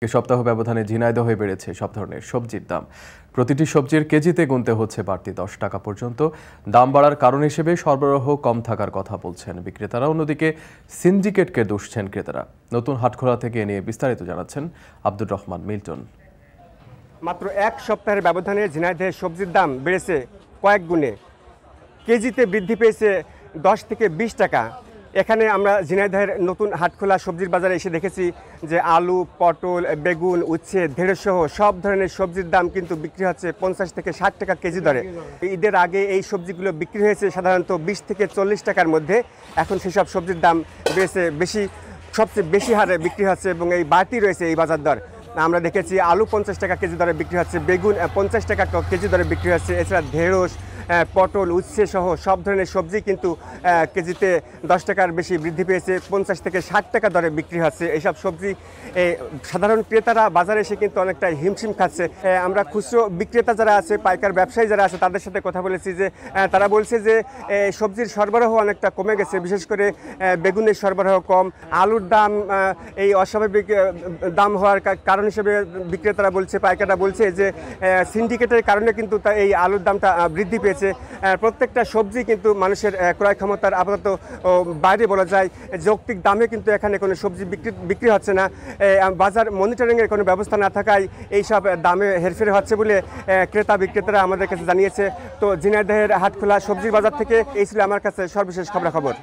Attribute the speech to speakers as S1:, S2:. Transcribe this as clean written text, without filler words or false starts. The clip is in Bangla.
S1: সপ্তাহ ব্যবধানে ঝিনাইদহে বেড়েছে সব ধরনের সবজির দাম। প্রতিটি সবজির কেজিতে গুনতে হচ্ছে বাড়তি 10 টাকা পর্যন্ত। দাম বাড়ার কারণ হিসেবে সরবরাহ কম থাকার কথা বলছেন বিক্রেতারা, অন্যদিকে সিন্ডিকেটকে দুষছেন ক্রেতারা। নতুন হাটখোলা থেকে এ নিয়ে বিস্তারিত জানাচ্ছেন আব্দুর রহমান মিল্টন।
S2: মাত্র এক সপ্তাহের ব্যবধানে ঝিনাইদহে সবজির দাম বেড়েছে কয়েক গুণে। কেজিতে বৃদ্ধি পেয়েছে 10 থেকে 20 টাকা। এখানে আমরা ঝিনাইদহের নতুন হাটখোলা সবজির বাজারে এসে দেখেছি যে আলু, পটল, বেগুন, উচ্ছে, ঢেঁড়স সহ সব ধরনের সবজির দাম কিন্তু বিক্রি হচ্ছে 50 থেকে 60 টাকা কেজি দরে। ঈদের আগে এই সবজিগুলো বিক্রি হয়েছে সাধারণত 20 থেকে 40 টাকার মধ্যে। এখন সেসব সবজির দাম বেড়েছে সবচেয়ে বেশি হারে বিক্রি হচ্ছে এবং এই বাড়তি রয়েছে এই বাজার দর। আমরা দেখেছি আলু 50 টাকা কেজি দরে বিক্রি হচ্ছে, বেগুন 50 টাকা কেজি দরে বিক্রি হচ্ছে। এছাড়া ঢেঁড়স, পটল, উচ্ছে সহ সব ধরনের সবজি কিন্তু কেজিতে 10 টাকার বেশি বৃদ্ধি পেয়েছে, 50 থেকে 60 টাকা দরে বিক্রি হচ্ছে। এইসব সবজি সাধারণ ক্রেতারা বাজারে এসে কিন্তু অনেকটা হিমশিম খাচ্ছে। আমরা খুচরো বিক্রেতা যারা আছে, পাইকার ব্যবসায়ী যারা আছে, তাদের সাথে কথা বলেছি যে তারা বলছে যে সবজির সরবরাহ অনেকটা কমে গেছে, বিশেষ করে বেগুনের সরবরাহ কম। আলুর দাম এই অস্বাভাবিক দাম হওয়ার কারণ হিসেবে বিক্রেতারা বলছে, পাইকাররা বলছে যে সিন্ডিকেটের কারণে কিন্তু এই আলুর দামটা বৃদ্ধি পেয়েছে। প্রত্যেকটা সবজি কিন্তু মানুষের ক্রয় ক্ষমতার আপাতত বাইরে বলা যায়। যৌক্তিক দামে কিন্তু এখানে কোনো সবজি বিক্রি হচ্ছে না। বাজার মনিটরিংয়ের কোনো ব্যবস্থা না থাকায় এইসব দামে হেরফের হচ্ছে বলে ক্রেতা বিক্রেতারা আমাদের কাছে জানিয়েছে। তো ঝিনাইদহের হাটখোলা সবজির বাজার থেকে এই ছিল আমার কাছে সর্বশেষ খবরাখবর।